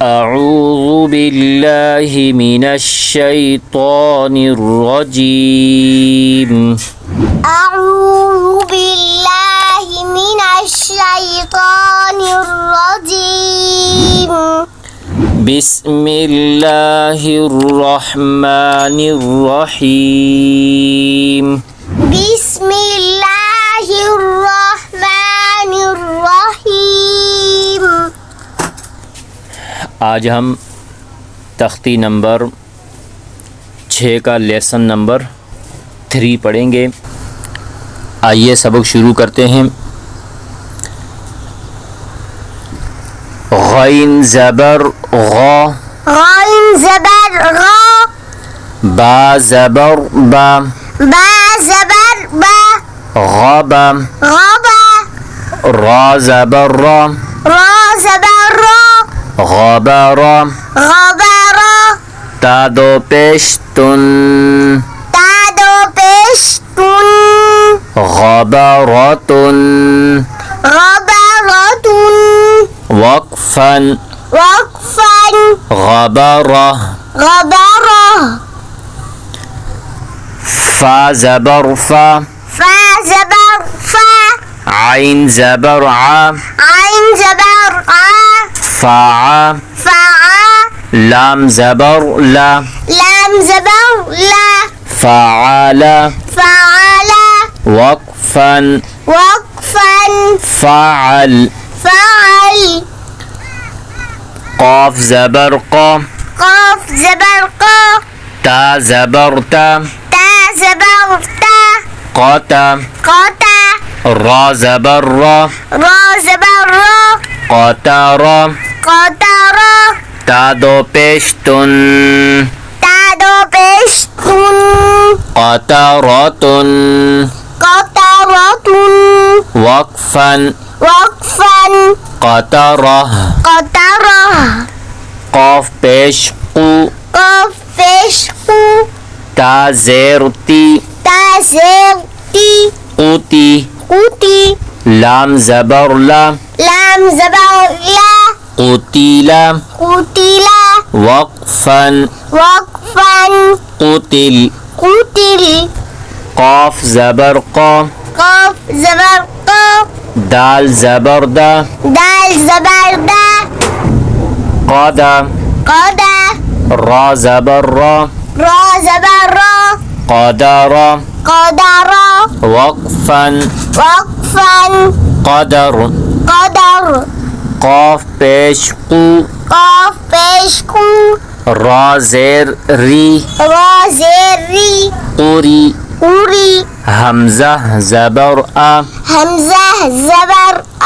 अऊज़ु बिल्लाहि मिनश शैतानिर रजीम। अऊज़ु बिल्लाहि मिनश शैतानिर रजीम। बिस्मिल्लाहिर रहमानिर रहीम। बिस्मिल्लाहिर रहमानिर रहीम। आज हम तख्ती नंबर 6 का लेसन नंबर 3 पढ़ेंगे। आइए सबक शुरू करते हैं। गैन ज़बर गौ, गैन ज़बर गौ, बा ज़बर बा, बा ज़बर बा, गबा, गबा, रा ज़बर रा, रा ज़बर रा, गबरा, गबरा, ता दो पेश तुन, ता दो पेश तुन, गबरतुन, गबरतुन, वक्फन, वक्फन, गबरा, गबरा, फा ज़बर फा, फा ज़बर फा, आइन ज़बर आ, आइन ज़बर आ, फा, फा, लाम ज़बर ला, लाम ज़बर ला, फ़अला, फ़अला, वक्फन, वक्फन, फ़अल, फ़अल, क़ाफ ज़बर क़ा, क़ाफ ज़बर क़ा, ता ज़बर ता, ता ज़बर ता, क़ता, क़ता, रा ज़बर रा, रा ज़बर रा, क़तरा, क़तरा, ता दो पेश तुन, ता दो पेश तुन, क़तरतुन, क़तरतुन, वक्फन, वक्फन, क़तरा, क़तरा, क़ाफ पेश क़ु, क़ाफ पेश क़ु, ता ज़ेर ती, ता ज़ेर ती, क़ुती, क़ुती, लाम ज़बर ला, लाम ज़बर ला, क़ुतिला, क़ुतिला, वक्फन, वक्फन, क़ुतिल, क़ुतिल, क़ाफ ज़बर क़ा, क़ाफ ज़बर क़ा, दाल ज़बर दा, दाल ज़बर दा, क़दा, क़दा, रा ज़बर रा, रा ज़बर रा, क़दरा, क़दरा, वक्फन, वक्फन, क़दर, क़दर, क़ाफ पेश क़ु, क़ाफ पेश क़ु, रा ज़ेर री, रा ज़ेर री, क़ुरी, क़ुरी, हमज़ा ज़बर आ, हमज़ा ज़बर आ,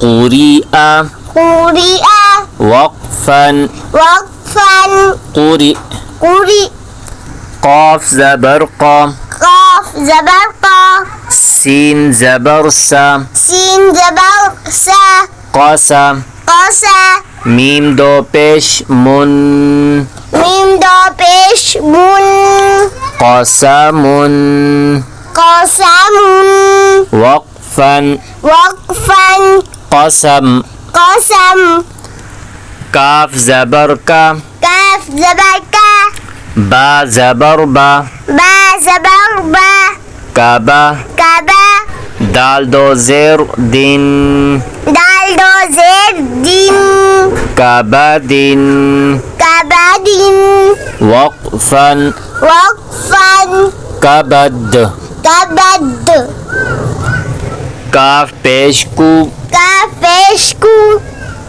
क़ुरिआ, क़ुरिआ, वक्फन, वक्फन, क़ुरि, क़ुरि, क़ाफ ज़बर क़ा, क़ाफ ज़बर क़ा, सीन ज़बर सा, सीन ज़बर सा, क़सा, क़सा, मीम दो पेश मुन, मीम दो पेश मुन, क़समुन, क़समुन, वक्फन, वक्फन, क़सम, क़सम, काफ ज़बर का, काफ ज़बर का, बा ज़बर बा, बा ज़बर बा, काबा, काबा, दाल दो ज़ेर दिन, दाल दो ज़ेर दिन, काबा दिन, काबा दिन, वक्फन, वक्फन, कबद, कबद, काफ पेश कु, काफ पेश कु,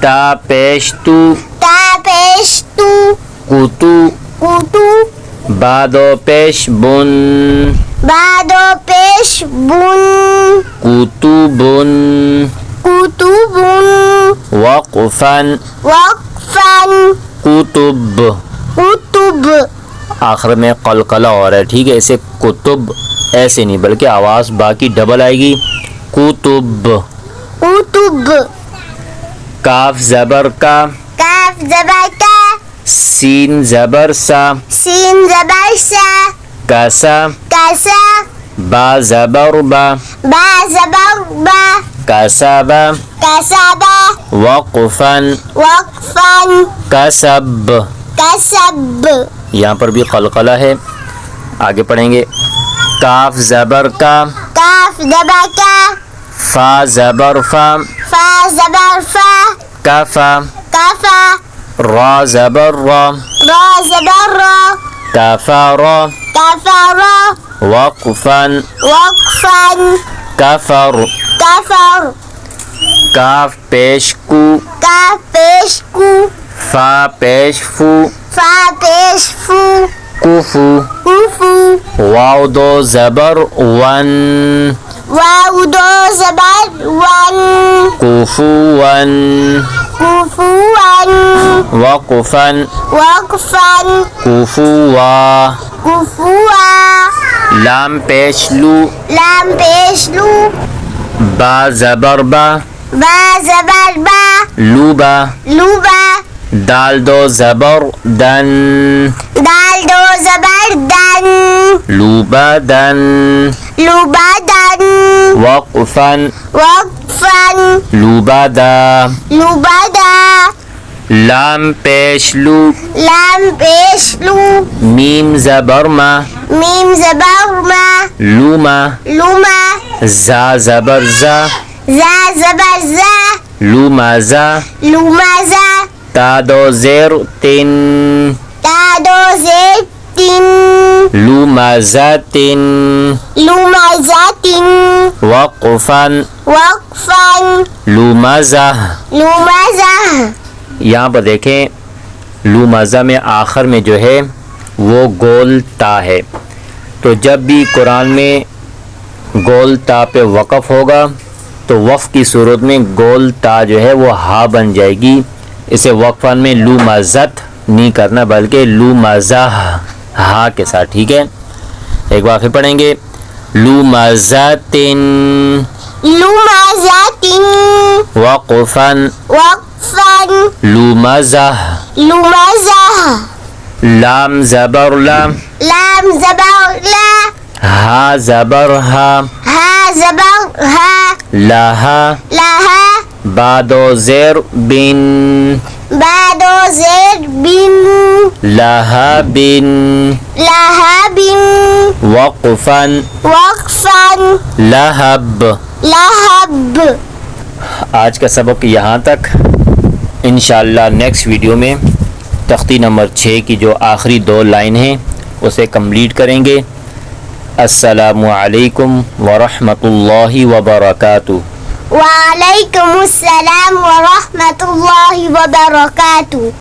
ता पेश तू, ता पेश तु, कुतु, कुतु, बा दो पेश बुन, बा दो पेश बुन, कुतुबुन, कुतुबुन, वक्फन, वक्फन, कुतुब। कुतुब। आखिर में कलकला हो रहा है, ठीक है। इसे कुतुब ऐसे नहीं बल्कि आवाज़ बाकी डबल आएगी, कुतुब। कुतुब। काफ ज़बर का, काफ ज़बर का, सीन ज़बर सा, सीन ज़बर सा, कसा, कसा, बा ज़बर बा, बा ज़बर बा, कसब कसब, वक़फ़न वक़फ़न, कसब। कसब। यहाँ पर भी क़लक़ला है। आगे पढ़ेंगे। काफ ज़बर का, काफ ज़बर का, फा ज़बर फा, फा ज़बर फा, कफ़ा, कफ़ा, रा ज़बर रा, रा ज़बर रा, कफ़र, कफ़र, वक़फ़न वक़फ़न, कफ़र। कफ़र। काफ पेश कू, काफ पेश कू, फा पेश फू, फा पेश फू, कुफू। कुफू, वाव दो ज़बर वन, वाव दो ज़बर वन, कुफुवन, कुफुवन, वक़फ़न वक़फ़न, कुफुवा। कुफुआ, लाम पेश लू, लाम पेश लू, बा ज़बर बा, बा ज़बर बा, लूबा। लूबा, दाल दो ज़बर दन, दाल दो ज़बर दन, लूबा दन, लूबा दन, वक़फ़न वक़फ़न, लूबा दा। लूबा दा, लाम पेश लू, लाम पेश लू, मीम ज़बर मा, मीम ज़बर मा, लूमा। लूमा, जा ज़बर जा, जा ज़बर जा, लूमा जा। लूमा जा, ता दो ज़ेर तिन, ता दो ज़ेर तिन, लूमा जा तिन, लूमा जा तिन, वक़फ़न वक़फ़न, लूमा जा। लूमा जा। यहाँ पर देखें, लूमाज़ा में आखिर में जो है वो गोल ता है। तो जब भी कुरान में गोल ता पे वक़फ़ होगा तो वक़फ़ की सूरत में गोल ता जो है वो हा बन जाएगी। इसे वक़फ़न में लूमाज़त नहीं करना बल्कि लूमाज़ा हा के साथ। ठीक है, एक बार फिर पढ़ेंगे। लूमाज़तिन, लूमाज़तिन, वक़फ़न वक़फ़न, लूमाज़ा। लूमाज़ा, लाम ज़बर लाम, लाम ज़बर ला, हा ज़बर हा, हा ज़बर हा, लाहा। लाहा, बादो ज़ेर बिन, बा दो ज़ेर बिन, लाहा बिन, लाहा बिन, वक़फ़न वक़फ़न, लहब। लहब। आज का सबक यहाँ तक। इंशाअल्लाह नेक्स्ट वीडियो में तख्ती नंबर 6 की जो आखिरी 2 लाइन हैं उसे कंप्लीट करेंगे। अस्सलामु अलैकुम वरहमतुल्लाहि वबरकातुहू। वालैकुमुस्सलाम व रहमतुल्लाहि व बरकातुहू।